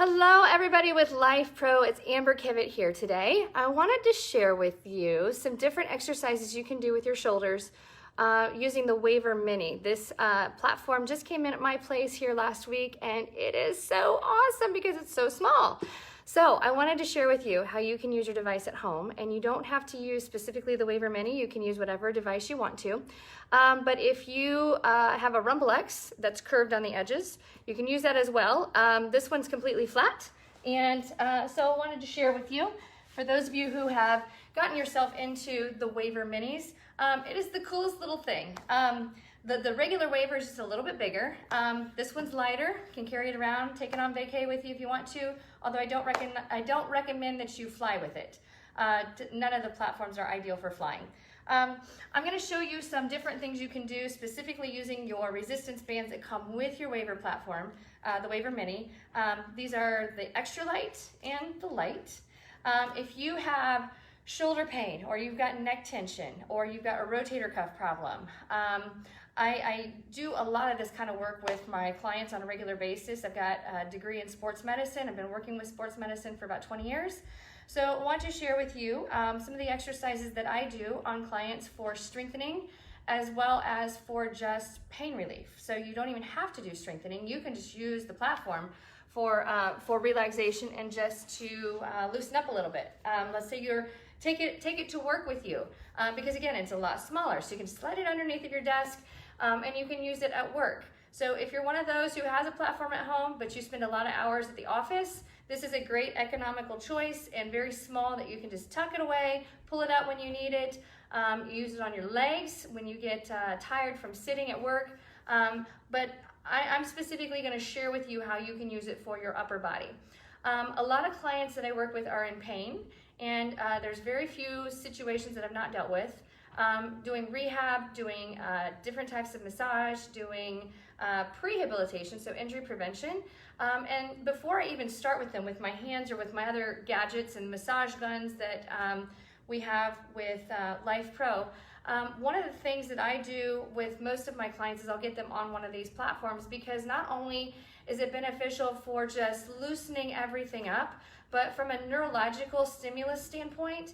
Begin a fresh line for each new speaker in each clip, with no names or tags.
Hello everybody with Lifepro, it's Amber Kivett here today. I wanted to share with you some different exercises you can do with your shoulders using the Waver Mini. This platform just came in at my place here last week and it is so awesome because it's so small. So I wanted to share with you how you can use your device at home, and you don't have to use specifically the Waver Mini. You can use whatever device you want to. But if you have a Rumble X that's curved on the edges, you can use that as well. This one's completely flat, and so I wanted to share with you, for those of you who have gotten yourself into the Waver Minis, it is the coolest little thing. The regular Waver is just a little bit bigger. This one's lighter, can carry it around, take it on vacay with you if you want to, although I don't recommend that you fly with it. None of the platforms are ideal for flying. I'm going to show you some different things you can do specifically using your resistance bands that come with your Waver platform, the Waver Mini. These are the extra light and the light. If you have shoulder pain, or you've got neck tension, or you've got a rotator cuff problem, I do a lot of this kind of work with my clients on a regular basis. I've got a degree in sports medicine. I've been working with sports medicine for about 20 years. So I want to share with you some of the exercises that I do on clients for strengthening as well as for just pain relief. So you don't even have to do strengthening. You can just use the platform for relaxation and just to loosen up a little bit. Let's say you're take it to work with you because again, it's a lot smaller. So you can slide it underneath of your desk and you can use it at work. So if you're one of those who has a platform at home, but you spend a lot of hours at the office, this is a great economical choice and very small that you can just tuck it away, pull it out when you need it. You use it on your legs when you get tired from sitting at work. But I'm specifically going to share with you how you can use it for your upper body. A lot of clients that I work with are in pain, and there's very few situations that I've not dealt with. Doing rehab, doing different types of massage, doing prehabilitation, so injury prevention. And before I even start with them with my hands or with my other gadgets and massage guns that we have with Lifepro, one of the things that I do with most of my clients is I'll get them on one of these platforms, because not only is it beneficial for just loosening everything up, but from a neurological stimulus standpoint,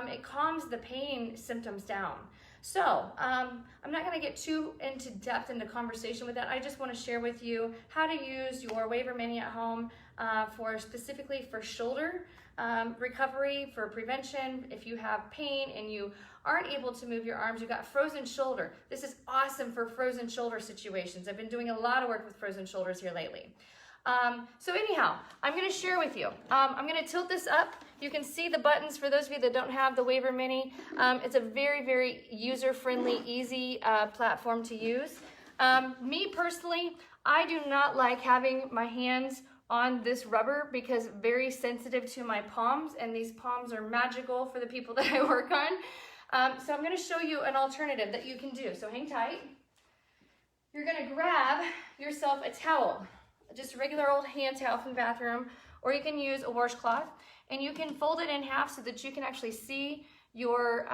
it calms the pain symptoms down. So I'm not going to get too into depth into conversation with that. I just want to share with you how to use your Waver Mini at home specifically for shoulder recovery, for prevention. If you have pain and you aren't able to move your arms, you've got frozen shoulder. This is awesome for frozen shoulder situations. I've been doing a lot of work with frozen shoulders here lately. So anyhow, I'm going to share with you. I'm going to tilt this up. You can see the buttons for those of you that don't have the Waver Mini. It's a very, very user-friendly, easy platform to use. Me personally, I do not like having my hands on this rubber because very sensitive to my palms, and these palms are magical for the people that I work on. So I'm going to show you an alternative that you can do. So hang tight. You're going to grab yourself a towel, just a regular old hand towel from the bathroom, or you can use a washcloth, and you can fold it in half so that you can actually see your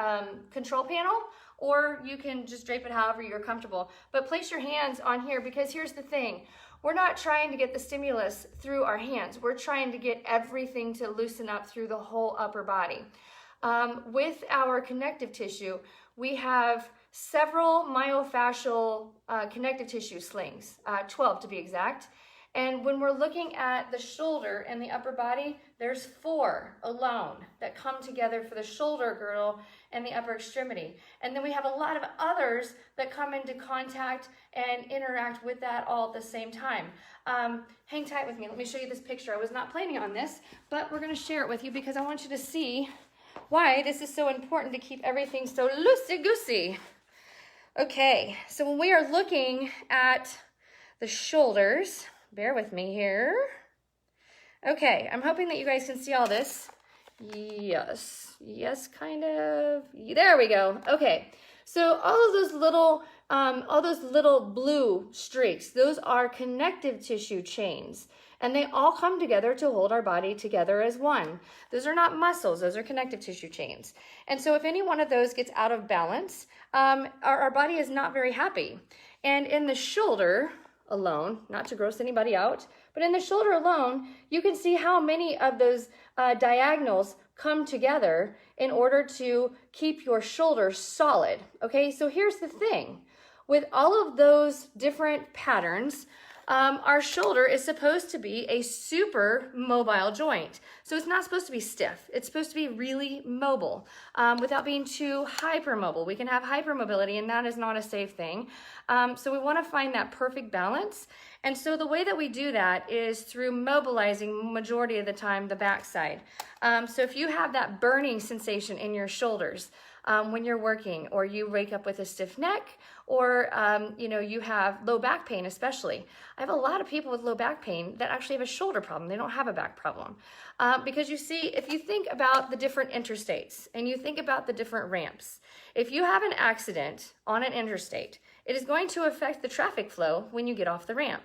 control panel, or you can just drape it however you're comfortable. But place your hands on here, because here's the thing. We're not trying to get the stimulus through our hands. We're trying to get everything to loosen up through the whole upper body. With our connective tissue, we have several myofascial connective tissue slings, 12 to be exact. And when we're looking at the shoulder and the upper body, there's 4 alone that come together for the shoulder girdle and the upper extremity. And then we have a lot of others that come into contact and interact with that all at the same time. Hang tight with me. Let me show you this picture. I was not planning on this, but we're going to share it with you because I want you to see why this is so important to keep everything so loosey-goosey. Okay, so when we are looking at the shoulders, bear with me here. Okay, I'm hoping that you guys can see all this. Yes, kind of. There we go. Okay, so all those little blue streaks, those are connective tissue chains, and they all come together to hold our body together as one. Those are not muscles, those are connective tissue chains. And so if any one of those gets out of balance, our body is not very happy. And in the shoulder, alone, not to gross anybody out, but in the shoulder alone, you can see how many of those diagonals come together in order to keep your shoulder solid. Okay, so here's the thing. With all of those different patterns, our shoulder is supposed to be a super mobile joint. So it's not supposed to be stiff. It's supposed to be really mobile without being too hypermobile. We can have hypermobility, and that is not a safe thing. So we want to find that perfect balance. And so the way that we do that is through mobilizing majority of the time the backside. So if you have that burning sensation in your shoulders when you're working, or you wake up with a stiff neck, or you have low back pain especially. I have a lot of people with low back pain that actually have a shoulder problem. They don't have a back problem. Because you see, if you think about the different interstates and you think about the different ramps, if you have an accident on an interstate, it is going to affect the traffic flow when you get off the ramp.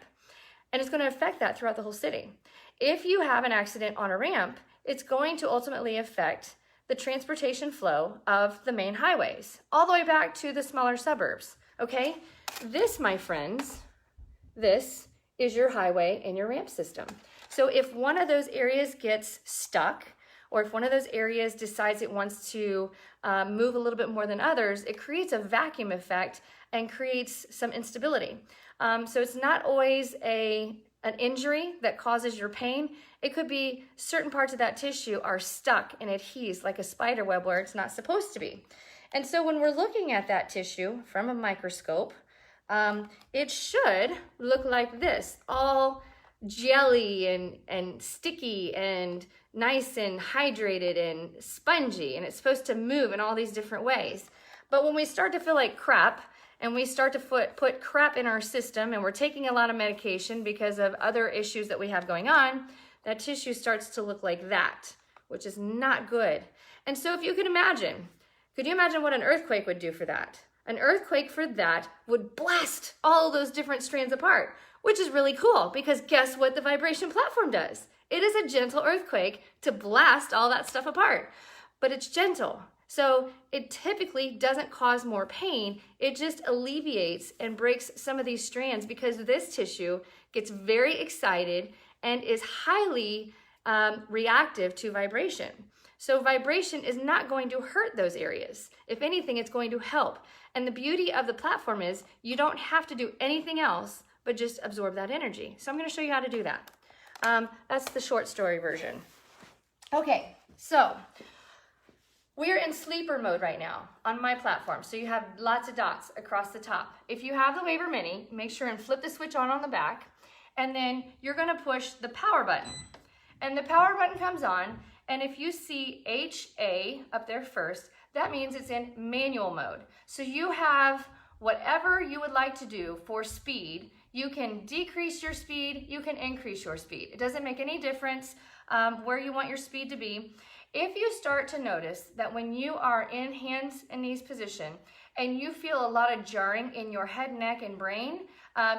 And it's going to affect that throughout the whole city. If you have an accident on a ramp, it's going to ultimately affect the transportation flow of the main highways, all the way back to the smaller suburbs, okay? This, my friends, this is your highway and your ramp system. So if one of those areas gets stuck, or if one of those areas decides it wants to move a little bit more than others, it creates a vacuum effect and creates some instability. So it's not always an injury that causes your pain. It could be certain parts of that tissue are stuck and adhesed like a spider web where it's not supposed to be. And so when we're looking at that tissue from a microscope, it should look like this, all jelly and sticky and nice and hydrated and spongy, and it's supposed to move in all these different ways. But when we start to feel like crap, and we start to put crap in our system, and we're taking a lot of medication because of other issues that we have going on, that tissue starts to look like that, which is not good. And so if you could you imagine what an earthquake would do for that? An earthquake for that would blast all those different strands apart, which is really cool, because guess what the vibration platform does? It is a gentle earthquake to blast all that stuff apart, but it's gentle. So it typically doesn't cause more pain. It just alleviates and breaks some of these strands, because this tissue gets very excited and is highly reactive to vibration. So vibration is not going to hurt those areas. If anything, it's going to help. And the beauty of the platform is you don't have to do anything else but just absorb that energy. So I'm going to show you how to do that. That's the short story version. Okay, so we're in sleeper mode right now on my platform. So you have lots of dots across the top. If you have the Waver Mini, make sure and flip the switch on the back, and then you're going to push the power button. And the power button comes on, and if you see HA up there first, that means it's in manual mode. So you have whatever you would like to do for speed. You can decrease your speed, you can increase your speed. It doesn't make any difference where you want your speed to be. If you start to notice that when you are in hands and knees position and you feel a lot of jarring in your head, neck, and brain,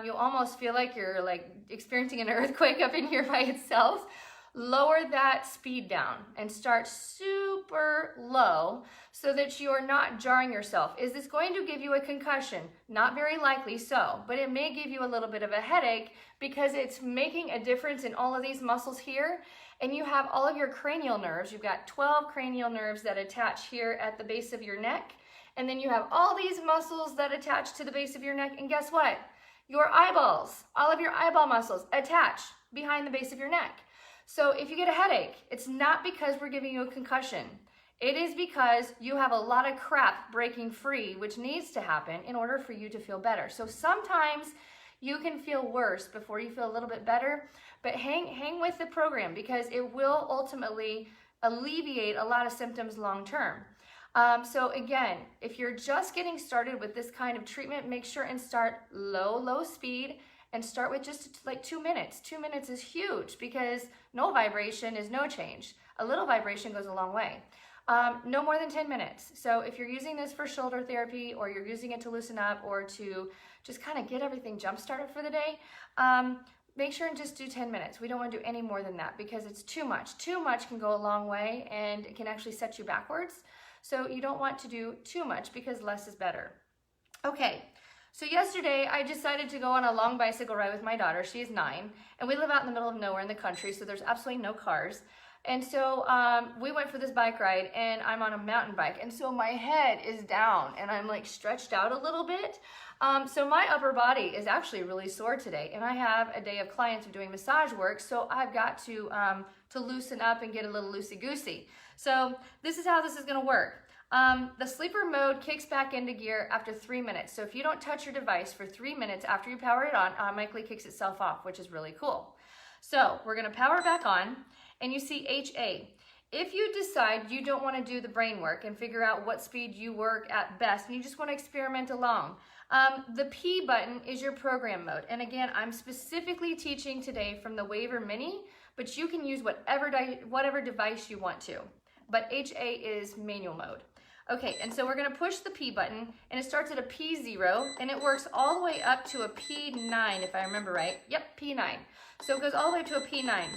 you almost feel like you're experiencing an earthquake up in here by itself, lower that speed down and start super low so that you are not jarring yourself. Is this going to give you a concussion? Not very likely so, but it may give you a little bit of a headache because it's making a difference in all of these muscles here. And you have all of your cranial nerves. You've got 12 cranial nerves that attach here at the base of your neck. And then you have all these muscles that attach to the base of your neck. And guess what? Your eyeballs, all of your eyeball muscles attach behind the base of your neck. So if you get a headache, it's not because we're giving you a concussion. It is because you have a lot of crap breaking free, which needs to happen in order for you to feel better. So sometimes you can feel worse before you feel a little bit better, but hang with the program, because it will ultimately alleviate a lot of symptoms long term. So again, if you're just getting started with this kind of treatment, make sure and start low speed and start with just like 2 minutes. 2 minutes is huge because no vibration is no change. A little vibration goes a long way. No more than 10 minutes. So if you're using this for shoulder therapy, or you're using it to loosen up, or to just kind of get everything jump started for the day, make sure and just do 10 minutes. We don't want to do any more than that because it's too much. Too much can go a long way and it can actually set you backwards. So you don't want to do too much because less is better. Okay, So yesterday I decided to go on a long bicycle ride with my daughter. She's 9, and we live out in the middle of nowhere in the country, so there's absolutely no cars. And so we went for this bike ride, and I'm on a mountain bike, and so my head is down and I'm like stretched out a little bit. So my upper body is actually really sore today, and I have a day of clients doing massage work, so I've got to loosen up and get a little loosey-goosey. So this is how this is gonna work. The sleeper mode kicks back into gear after 3 minutes. So if you don't touch your device for 3 minutes after you power it on, it automatically kicks itself off, which is really cool. So we're gonna power back on, and you see HA. If you decide you don't wanna do the brain work and figure out what speed you work at best, and you just wanna experiment along, the P button is your program mode. And again, I'm specifically teaching today from the Waver Mini, but you can use whatever device you want to. But HA is manual mode. Okay, and so we're gonna push the P button, and it starts at a P0, and it works all the way up to a P9, if I remember right. Yep, P9. So it goes all the way to a P9.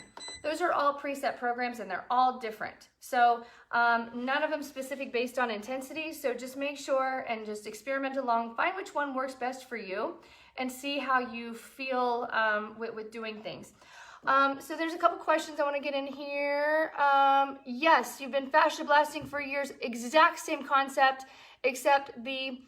Those are all preset programs, and they're all different. So none of them specific based on intensity, so just make sure and just experiment along, find which one works best for you, and see how you feel with doing things. So there's a couple questions I want to get in here. Yes, you've been fascia blasting for years, exact same concept, except the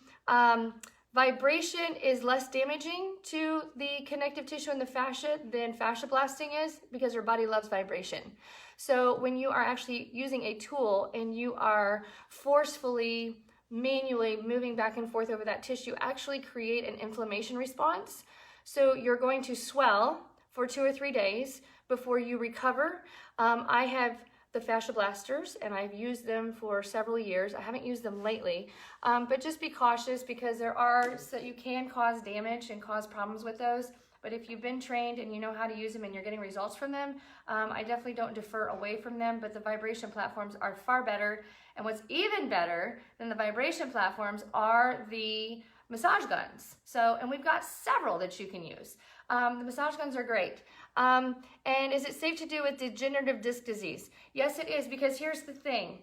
vibration is less damaging to the connective tissue in the fascia than fascia blasting is, because your body loves vibration. So when you are actually using a tool and you are forcefully, manually moving back and forth over that tissue, actually create an inflammation response. So you're going to swell for 2 or 3 days before you recover. I have the fascia blasters, and I've used them for several years. I haven't used them lately, but just be cautious, because so you can cause damage and cause problems with those. But if you've been trained and you know how to use them and you're getting results from them, I definitely don't defer away from them, but the vibration platforms are far better. And what's even better than the vibration platforms are the massage guns. And we've got several that you can use. The massage guns are great. And is it safe to do with degenerative disc disease? Yes, it is, because here's the thing.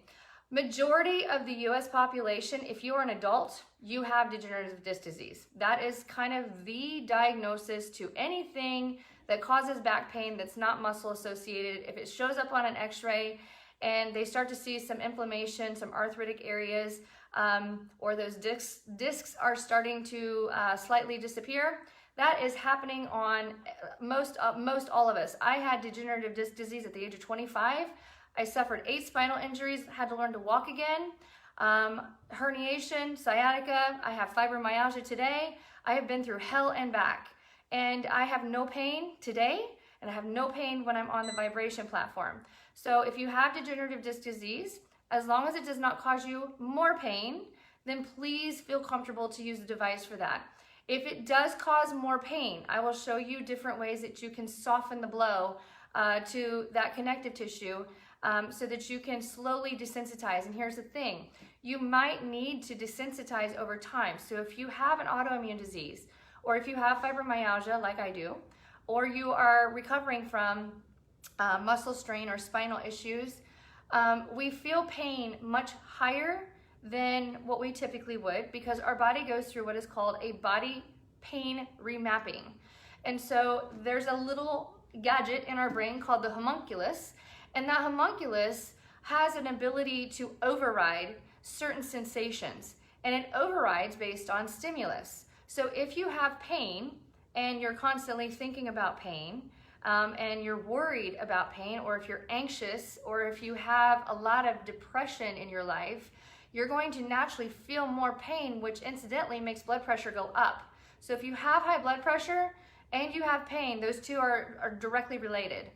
Majority of the US population, if you are an adult, you have degenerative disc disease. That is kind of the diagnosis to anything that causes back pain that's not muscle associated. If it shows up on an x-ray and they start to see some inflammation, some arthritic areas, or those discs are starting to slightly disappear, that is happening on most all of us. I had degenerative disc disease at the age of 25. I suffered 8 spinal injuries, had to learn to walk again, herniation, sciatica. I have fibromyalgia today. I have been through hell and back, and I have no pain today, and I have no pain when I'm on the vibration platform. So if you have degenerative disc disease, as long as it does not cause you more pain, then please feel comfortable to use the device for that. If it does cause more pain, I will show you different ways that you can soften the blow to that connective tissue so that you can slowly desensitize. And here's the thing, you might need to desensitize over time. So if you have an autoimmune disease, or if you have fibromyalgia like I do, or you are recovering from muscle strain or spinal issues, we feel pain much higher than what we typically would, because our body goes through what is called a body pain remapping. And so there's a little gadget in our brain called the homunculus, and that homunculus has an ability to override certain sensations, and it overrides based on stimulus. So if you have pain and you're constantly thinking about pain, and you're worried about pain, or if you're anxious, or if you have a lot of depression in your life, you're going to naturally feel more pain, which incidentally makes blood pressure go up. So if you have high blood pressure and you have pain, those two are directly related.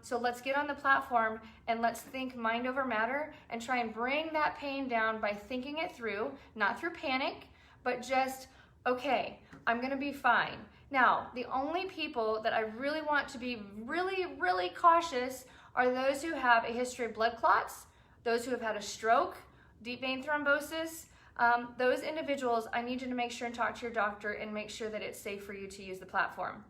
So let's get on the platform and let's think mind over matter and try and bring that pain down by thinking it through, not through panic, but just, okay, I'm gonna be fine. Now, the only people that I really want to be really, really cautious are those who have a history of blood clots, those who have had a stroke, deep vein thrombosis. Those individuals, I need you to make sure and talk to your doctor and make sure that it's safe for you to use the platform.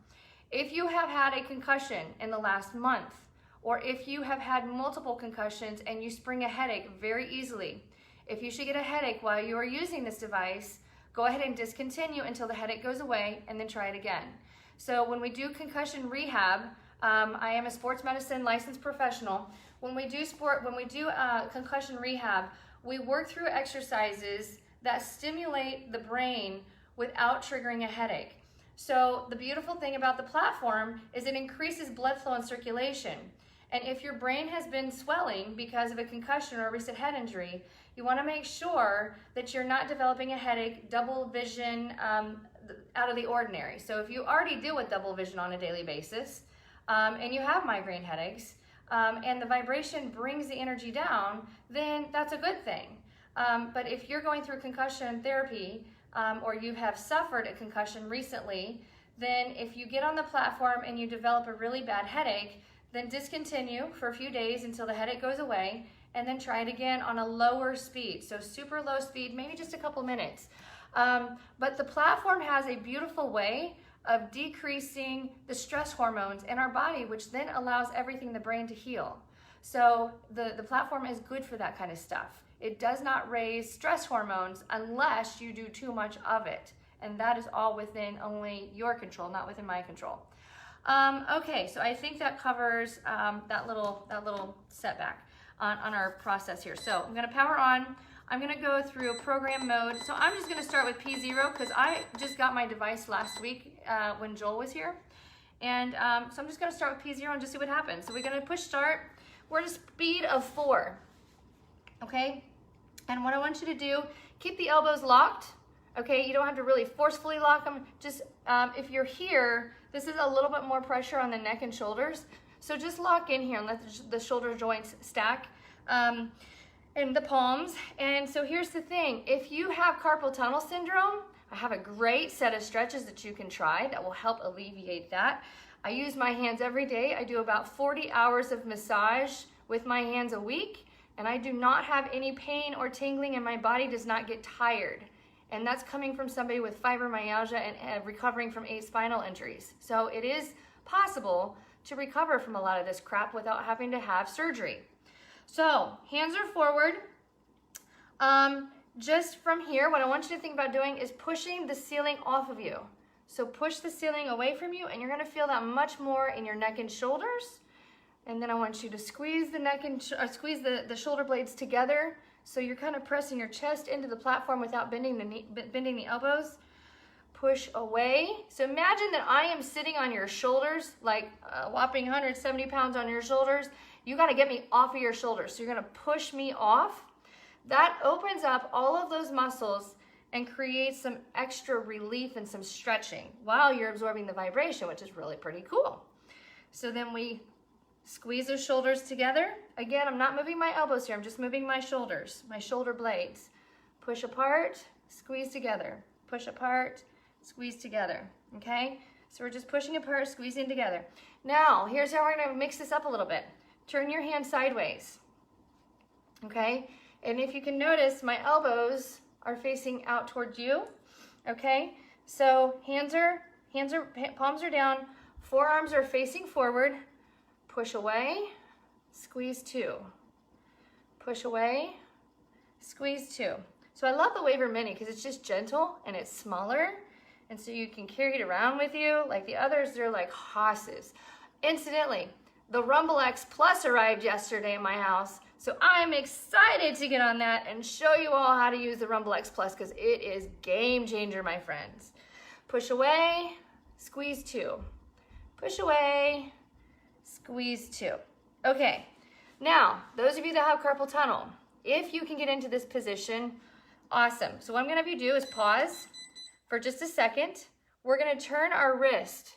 If you have had a concussion in the last month, or if you have had multiple concussions and you spring a headache very easily, if you should get a headache while you are using this device, go ahead and discontinue until the headache goes away and then try it again. So when we do concussion rehab, I am a sports medicine licensed professional. When we do concussion rehab, we work through exercises that stimulate the brain without triggering a headache. So the beautiful thing about the platform is it increases blood flow and circulation. And if your brain has been swelling because of a concussion or a recent head injury, you want to make sure that you're not developing a headache, double vision, out of the ordinary. So if you already deal with double vision on a daily basis, and you have migraine headaches, and the vibration brings the energy down, then that's a good thing. But if you're going through concussion therapy, or you have suffered a concussion recently, then if you get on the platform and you develop a really bad headache, then discontinue for a few days until the headache goes away, and then try it again on a lower speed. So super low speed, maybe just a couple minutes. But the platform has a beautiful way of decreasing the stress hormones in our body, which then allows everything in the brain to heal. So the platform is good for that kind of stuff. It does not raise stress hormones unless you do too much of it. And that is all within only your control, not within my control. Okay, so I think that covers that little setback on our process here. So I'm gonna power on. I'm gonna go through program mode. So I'm just gonna start with P0 because I just got my device last week when Joel was here. And so I'm just gonna start with P0 and just see what happens. So we're gonna push start. We're at a speed of 4, okay? And what I want you to do, keep the elbows locked, okay? You don't have to really forcefully lock them. Just if you're here, this is a little bit more pressure on the neck and shoulders. So just lock in here and let the shoulder joints stack. And the palms. And so here's the thing, if you have carpal tunnel syndrome, I have a great set of stretches that you can try that will help alleviate that. I use my hands every day. I do about 40 hours of massage with my hands a week, and I do not have any pain or tingling, and my body does not get tired. And that's coming from somebody with fibromyalgia and recovering from 8 spinal injuries. So it is possible to recover from a lot of this crap without having to have surgery. So hands are forward. Just from here, what I want you to think about doing is pushing the ceiling off of you. So push the ceiling away from you, and you're gonna feel that much more in your neck and shoulders. And then I want you to squeeze the neck and squeeze the shoulder blades together. So you're kind of pressing your chest into the platform without bending the elbows. Push away. So imagine that I am sitting on your shoulders, like a whopping 170 pounds on your shoulders. You got to get me off of your shoulders. So you're going to push me off. That opens up all of those muscles and creates some extra relief and some stretching while you're absorbing the vibration, which is really pretty cool. So then we squeeze those shoulders together. Again, I'm not moving my elbows here. I'm just moving my shoulders, my shoulder blades. Push apart, squeeze together. Push apart, squeeze together. Okay? So we're just pushing apart, squeezing together. Now, here's how we're going to mix this up a little bit. Turn your hand sideways. Okay? And if you can notice, my elbows are facing out towards you. Okay? So palms are down, forearms are facing forward. Push away, squeeze 2. Push away, squeeze 2. So I love the Waver Mini because it's just gentle and it's smaller. And so you can carry it around with you. Like the others, they're like hosses. Incidentally, the Rumble X Plus arrived yesterday in my house. So I'm excited to get on that and show you all how to use the Rumble X Plus because it is game changer, my friends. Push away, squeeze 2. Push away, squeeze 2. Okay, now, those of you that have carpal tunnel, if you can get into this position, awesome. So what I'm gonna have you do is pause for just a second. We're gonna turn our wrist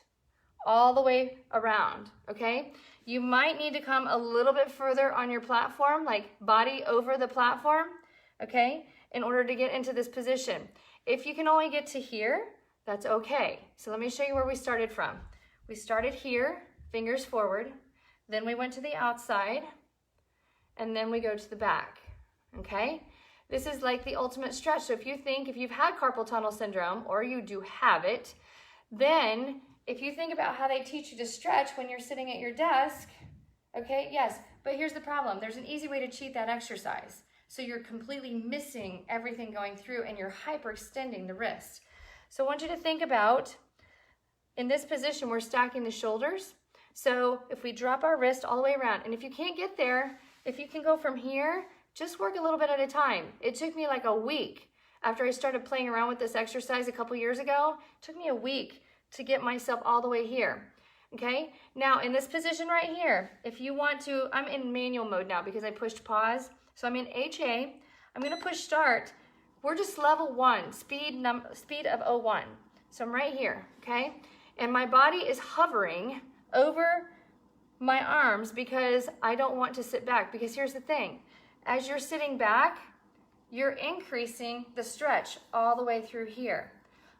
all the way around, okay? You might need to come a little bit further on your platform, like body over the platform, okay, in order to get into this position. If you can only get to here, that's okay. So let me show you where we started from. We started here, fingers forward, then we went to the outside, and then we go to the back, okay? This is like the ultimate stretch. So if you've had carpal tunnel syndrome, or you do have it, then if you think about how they teach you to stretch when you're sitting at your desk, okay, yes, but here's the problem. There's an easy way to cheat that exercise. So you're completely missing everything going through and you're hyperextending the wrist. So I want you to think about, in this position, we're stacking the shoulders. So if we drop our wrist all the way around, and if you can't get there, if you can go from here, just work a little bit at a time. It took me like a week after I started playing around with this exercise a couple years ago. It took me a week to get myself all the way here. Okay, now in this position right here, if you want to, I'm in manual mode now because I pushed pause. So I'm in HA, I'm gonna push start. We're just level 1, speed of 01. So I'm right here, okay? And my body is hovering over my arms because I don't want to sit back. Because here's the thing, as you're sitting back, you're increasing the stretch all the way through here.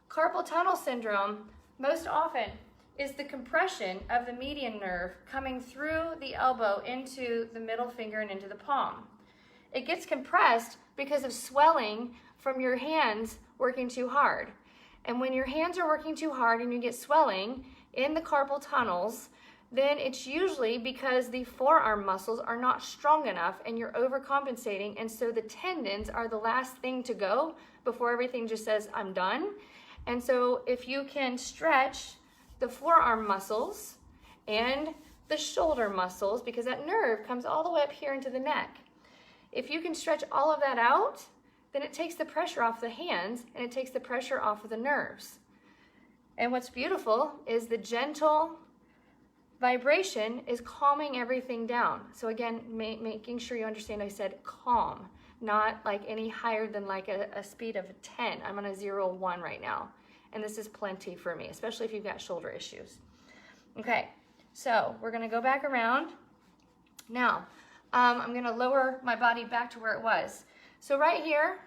Carpal tunnel syndrome, most often, is the compression of the median nerve coming through the elbow into the middle finger and into the palm. It gets compressed because of swelling from your hands working too hard. And when your hands are working too hard and you get swelling in the carpal tunnels, then it's usually because the forearm muscles are not strong enough and you're overcompensating, and so the tendons are the last thing to go before everything just says, I'm done. And so if you can stretch the forearm muscles and the shoulder muscles, because that nerve comes all the way up here into the neck. If you can stretch all of that out, then it takes the pressure off the hands and it takes the pressure off of the nerves. And what's beautiful is the gentle vibration is calming everything down. So again, making sure you understand I said calm, not like any higher than like a speed of 10. I'm on a 0-1 right now. And this is plenty for me, especially if you've got shoulder issues. Okay, so we're gonna go back around. Now, I'm gonna lower my body back to where it was. So right here,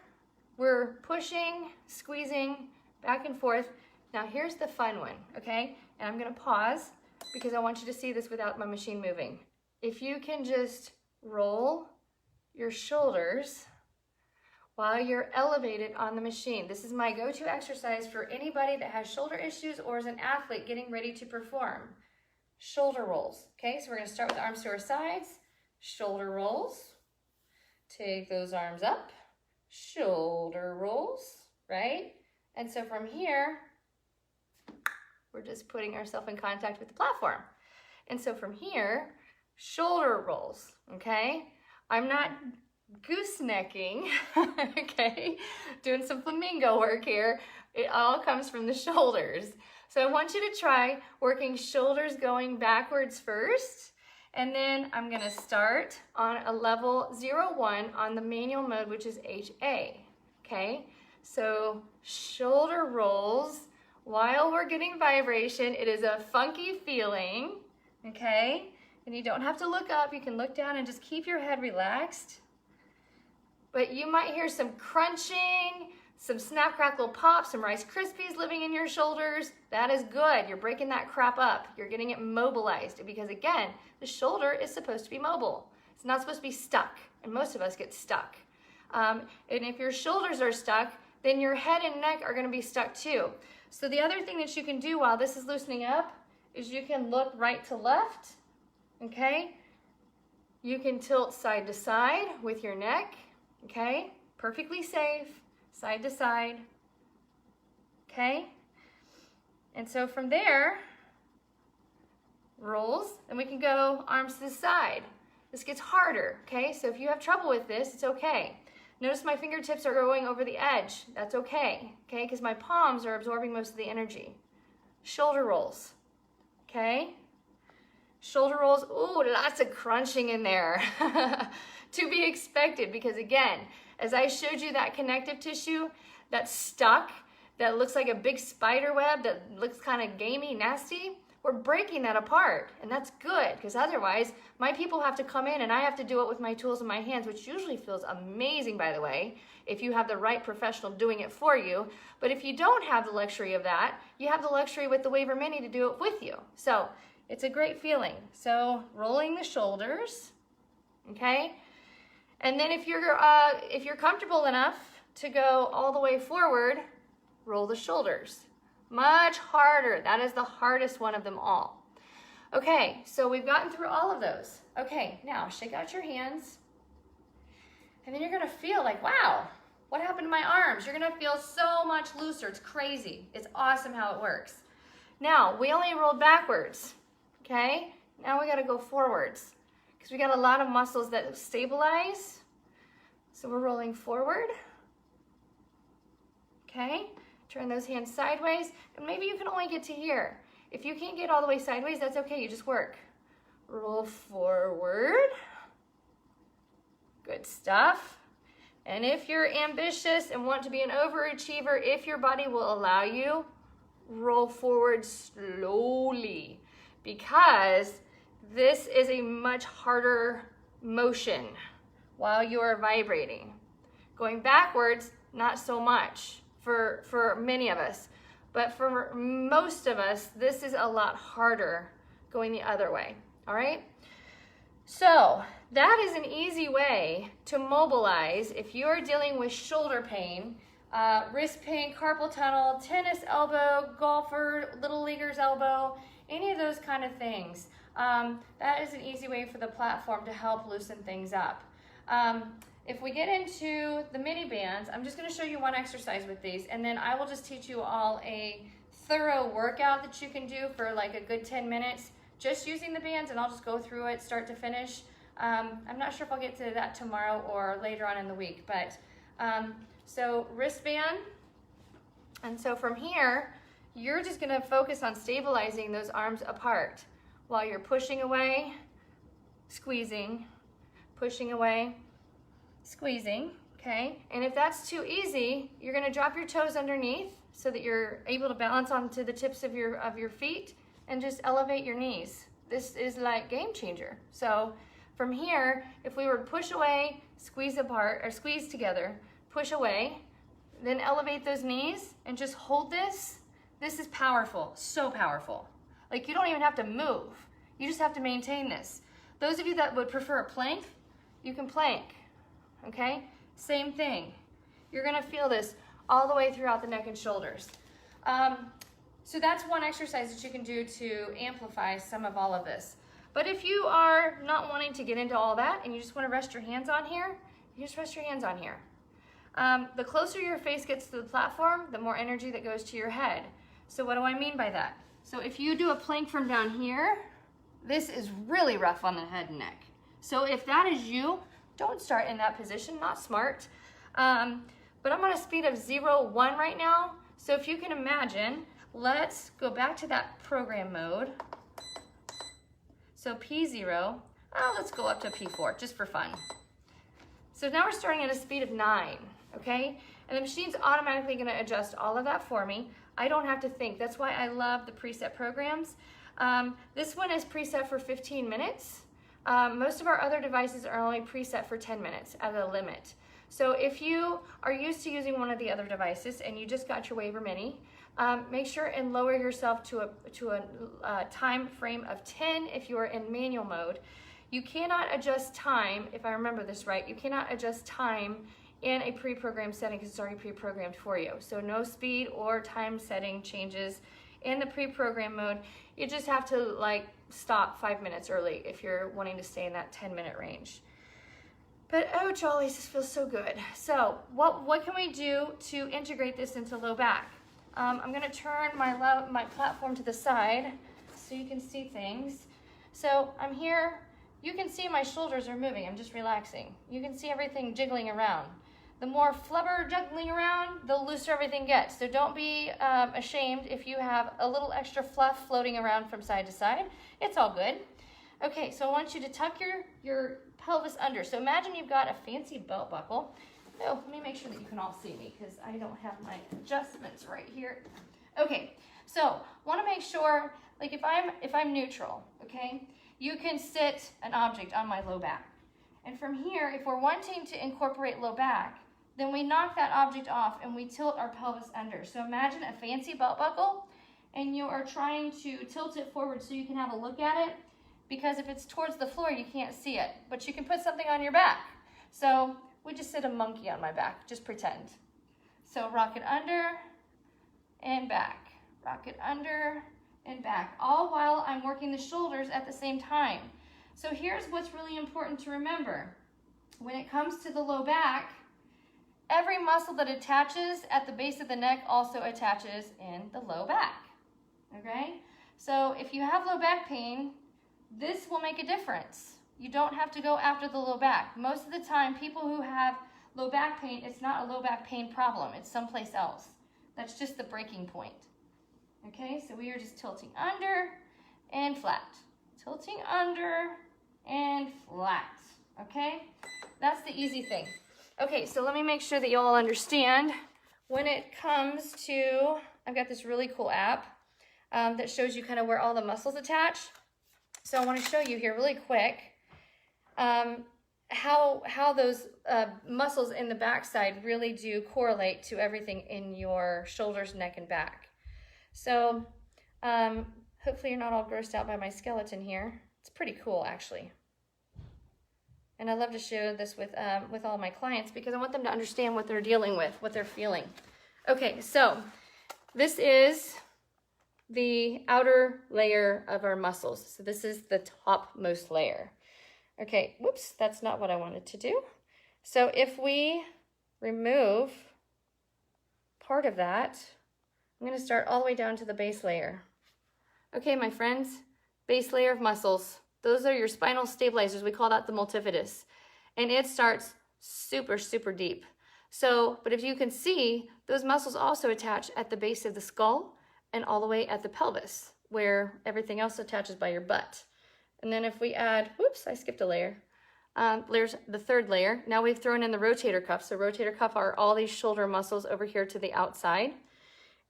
we're pushing, squeezing, back and forth. Now here's the fun one, okay? And I'm gonna pause because I want you to see this without my machine moving. If you can just roll your shoulders while you're elevated on the machine. This is my go-to exercise for anybody that has shoulder issues or is an athlete getting ready to perform. Shoulder rolls, okay? So we're gonna start with the arms to our sides, shoulder rolls. Take those arms up, shoulder rolls, right? And so from here, we're just putting ourselves in contact with the platform. And so from here, shoulder rolls, okay? I'm not goosenecking, okay? Doing some flamingo work here. It all comes from the shoulders. So I want you to try working shoulders going backwards first, and then I'm gonna start on a level 0-1 on the manual mode, which is HA, okay? So shoulder rolls while we're getting vibration. It is a funky feeling, okay? And you don't have to look up, you can look down and just keep your head relaxed. But you might hear some crunching, some snap, crackle, pop, some Rice Krispies living in your shoulders. That is good. You're breaking that crap up. You're getting it mobilized because, again, the shoulder is supposed to be mobile. It's not supposed to be stuck, and most of us get stuck. And if your shoulders are stuck, then your head and neck are going to be stuck too. So the other thing that you can do while this is loosening up is you can look right to left, okay? You can tilt side to side with your neck. Okay, perfectly safe, side to side, okay? And so from there, rolls, and we can go arms to the side. This gets harder, okay? So if you have trouble with this, it's okay. Notice my fingertips are going over the edge. That's okay, okay? Because my palms are absorbing most of the energy. Shoulder rolls, okay? Shoulder rolls, ooh, lots of crunching in there. To be expected, because again, as I showed you that connective tissue that's stuck, that looks like a big spider web, that looks kind of gamey, nasty, we're breaking that apart. And that's good, because otherwise my people have to come in and I have to do it with my tools in my hands, which usually feels amazing, by the way, if you have the right professional doing it for you. But if you don't have the luxury of that, you have the luxury with the Waver Mini to do it with you. So it's a great feeling. So rolling the shoulders, okay? And then if you're comfortable enough to go all the way forward, roll the shoulders. Much harder. That is the hardest one of them all. Okay, so we've gotten through all of those. Okay, now shake out your hands. And then you're gonna feel like, wow, what happened to my arms? You're gonna feel so much looser. It's crazy. It's awesome how it works. Now, we only rolled backwards, okay? Now we gotta go forwards because we got a lot of muscles that stabilize. So we're rolling forward, okay? Turn those hands sideways, and maybe you can only get to here. If you can't get all the way sideways, that's okay, you just work. Roll forward. Good stuff. And if you're ambitious and want to be an overachiever, if your body will allow you, roll forward slowly, because this is a much harder motion while you are vibrating. Going backwards, not so much for many of us, but for most of us, this is a lot harder going the other way, all right? So that is an easy way to mobilize if you are dealing with shoulder pain, wrist pain, carpal tunnel, tennis elbow, golfer, little leaguer's elbow, any of those kind of things. That is an easy way for the platform to help loosen things up. If we get into the mini bands, I'm just going to show you one exercise with these, and then I will just teach you all a thorough workout that you can do for like a good 10 minutes just using the bands, and I'll just go through it start to finish. I'm not sure if I'll get to that tomorrow or later on in the week, but so wristband, and so from here, you're just going to focus on stabilizing those arms apart while you're pushing away, squeezing, pushing away, squeezing, okay? And if that's too easy, you're going to drop your toes underneath so that you're able to balance onto the tips of your feet and just elevate your knees. This is like game changer. So from here, if we were to push away, squeeze apart, or squeeze together, push away, then elevate those knees and just hold this. This is powerful, so powerful. Like you don't even have to move. You just have to maintain this. Those of you that would prefer a plank, you can plank, okay? Same thing. You're gonna feel this all the way throughout the neck and shoulders. So that's one exercise that you can do to amplify some of all of this. But if you are not wanting to get into all that and you just wanna rest your hands on here, you just rest your hands on here. The closer your face gets to the platform, the more energy that goes to your head. So what do I mean by that? So if you do a plank from down here, this is really rough on the head and neck. So if that is you, don't start in that position, not smart. But I'm on a speed of 0, 1 right now. So if you can imagine, let's go back to that program mode. So P0, let's go up to P4 just for fun. So now we're starting at a speed of 9, okay? And the machine's automatically gonna adjust all of that for me. I don't have to think. That's why I love the preset programs. This one is preset for 15 minutes. Most of our other devices are only preset for 10 minutes at a limit. So if you are used to using one of the other devices and you just got your Waver Mini, make sure and lower yourself to a time frame of 10 if you are in manual mode. You cannot adjust time, if I remember this right, you cannot adjust time in a pre-programmed setting because it's already pre-programmed for you. So no speed or time setting changes in the pre-programmed mode. You just have to like stop 5 minutes early if you're wanting to stay in that 10-minute range. But oh jollies, this feels so good. So what can we do to integrate this into low back? I'm gonna turn my platform to the side so you can see things. So I'm here, you can see my shoulders are moving, I'm just relaxing. You can see everything jiggling around. The more flubber juggling around, the looser everything gets. So don't be ashamed if you have a little extra fluff floating around from side to side. It's all good. Okay, so I want you to tuck your pelvis under. So imagine you've got a fancy belt buckle. Oh, let me make sure that you can all see me because I don't have my adjustments right here. Okay, so want to make sure, like if I'm neutral, okay, you can sit an object on my low back. And from here, if we're wanting to incorporate low back, then we knock that object off and we tilt our pelvis under. So imagine a fancy belt buckle and you are trying to tilt it forward so you can have a look at it, because if it's towards the floor, you can't see it, but you can put something on your back. So we just sit a monkey on my back, just pretend. So rock it under and back, rock it under and back, all while I'm working the shoulders at the same time. So here's what's really important to remember. when it comes to the low back, every muscle that attaches at the base of the neck also attaches in the low back, okay? So if you have low back pain, this will make a difference. You don't have to go after the low back. Most of the time, people who have low back pain, it's not a low back pain problem. It's someplace else. That's just the breaking point. Okay, so we are just tilting under and flat. Tilting under and flat. Okay, that's the easy thing. Okay, so let me make sure that you all understand when it comes to, I've got this really cool app that shows you kind of where all the muscles attach. So I want to show you here really quick how those muscles in the backside really do correlate to everything in your shoulders, neck, and back. So hopefully you're not all grossed out by my skeleton here. It's pretty cool, actually. And I love to share this with all my clients because I want them to understand what they're dealing with, what they're feeling. Okay, so this is the outer layer of our muscles. So this is the topmost layer. Okay, whoops, that's not what I wanted to do. So if we remove part of that, I'm going to start all the way down to the base layer. Okay, my friends, base layer of muscles. Those are your spinal stabilizers. We call that the multifidus. And it starts super, super deep. So, but if you can see, those muscles also attach at the base of the skull and all the way at the pelvis, where everything else attaches by your butt. And then if we add, whoops, I skipped a layer. There's the third layer. Now we've thrown in the rotator cuff. So rotator cuff are all these shoulder muscles over here to the outside.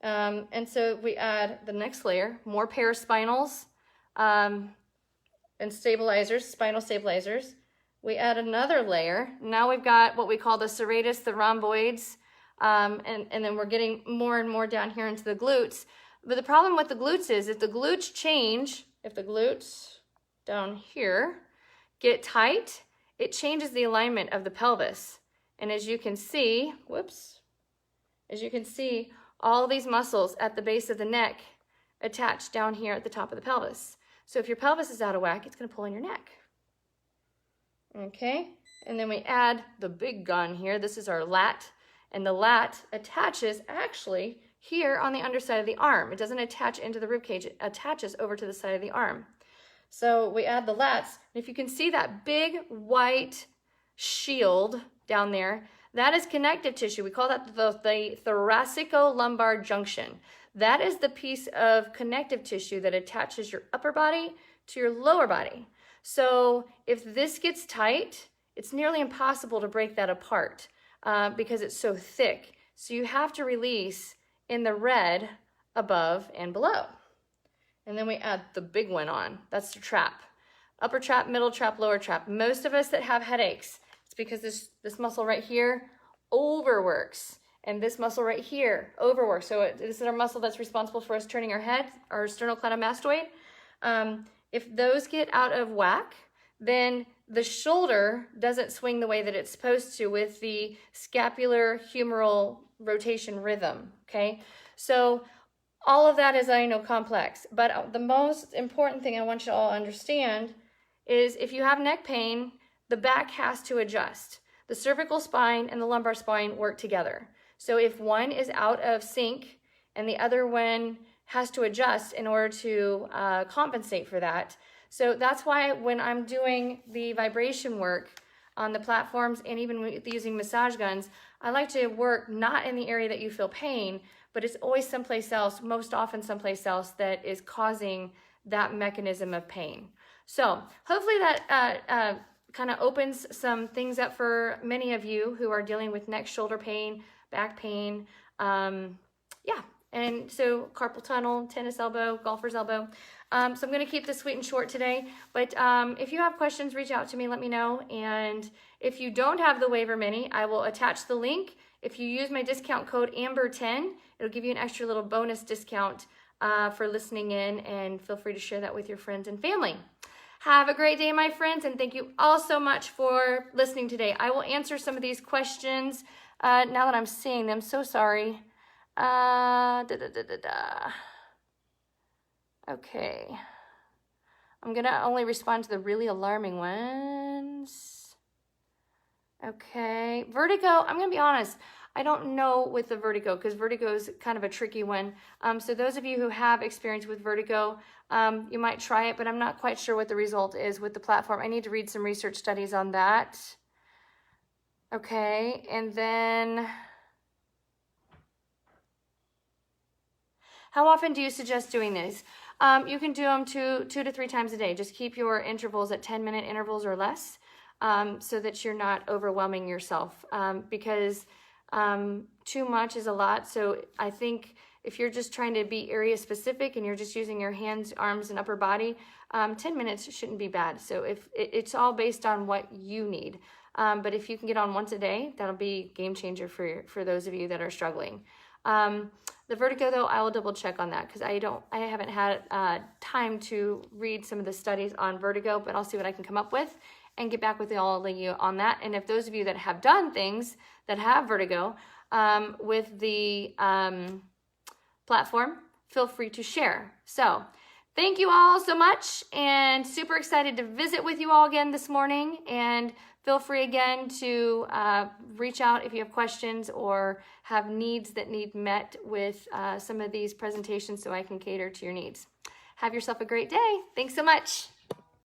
And so we add the next layer, more paraspinals, and stabilizers, spinal stabilizers. We add another layer. Now we've got what we call the serratus, the rhomboids, and then we're getting more and more down here into the glutes. But the problem with the glutes is if the glutes change, if the glutes down here get tight, it changes the alignment of the pelvis. And as you can see, whoops, as you can see, all these muscles at the base of the neck attach down here at the top of the pelvis. So if your pelvis is out of whack, it's going to pull in your neck. Okay, and then we add the big gun here. This is our lat, and the lat attaches actually here on the underside of the arm. It doesn't attach into the rib cage. It attaches over to the side of the arm. So we add the lats. If you can see that big white shield down there, that is connective tissue. We call that the thoracico-lumbar junction. That is the piece of connective tissue that attaches your upper body to your lower body. So if this gets tight, it's nearly impossible to break that apart because it's so thick. So you have to release in the red above and below. And then we add the big one on. That's the trap. Upper trap, middle trap, lower trap. Most of us that have headaches, it's because this muscle right here overworks. And this muscle right here overworks. So this is our muscle that's responsible for us turning our head, our sternocleidomastoid. If those get out of whack, then the shoulder doesn't swing the way that it's supposed to with the scapular humeral rotation rhythm, okay? So all of that is, I know, complex, but the most important thing I want you to all understand is if you have neck pain, the back has to adjust. The cervical spine and the lumbar spine work together. So if one is out of sync and the other one has to adjust in order to compensate for that. So that's why when I'm doing the vibration work on the platforms and even using massage guns, I like to work not in the area that you feel pain, but it's always someplace else, most often someplace else that is causing that mechanism of pain. So hopefully that kind of opens some things up for many of you who are dealing with neck, shoulder pain, back pain. Yeah, and so carpal tunnel, tennis elbow, golfer's elbow. So I'm going to keep this sweet and short today, but if you have questions, reach out to me, let me know. And if you don't have the waiver mini, I will attach the link. If you use my discount code AMBER10, it'll give you an extra little bonus discount for listening in, and feel free to share that with your friends and family. Have a great day, my friends, and thank you all so much for listening today. I will answer some of these questions now that I'm seeing them. So sorry. Okay. I'm going to only respond to the really alarming ones. Okay, vertigo, I'm gonna be honest, I don't know with the vertigo because vertigo is kind of a tricky one. So those of you who have experience with vertigo, you might try it, but I'm not quite sure what the result is with the platform. I need to read some research studies on that. Okay, and then how often do you suggest doing these? You can do them two to 3 times a day. Just keep your intervals at 10-minute intervals or less, so that you're not overwhelming yourself, because too much is a lot. So I think if you're just trying to be area specific and you're just using your hands, arms, and upper body, 10 minutes shouldn't be bad. So if it's all based on what you need. But if you can get on once a day, that'll be a game changer for those of you that are struggling. The vertigo, though, I will double check on that because I haven't had time to read some of the studies on vertigo, but I'll see what I can come up with and get back with all of you on that. And if those of you that have done things that have vertigo with the platform, feel free to share. So thank you all so much, and super excited to visit with you all again this morning. And feel free again to reach out if you have questions or have needs that need met with some of these presentations so I can cater to your needs. Have yourself a great day. Thanks so much.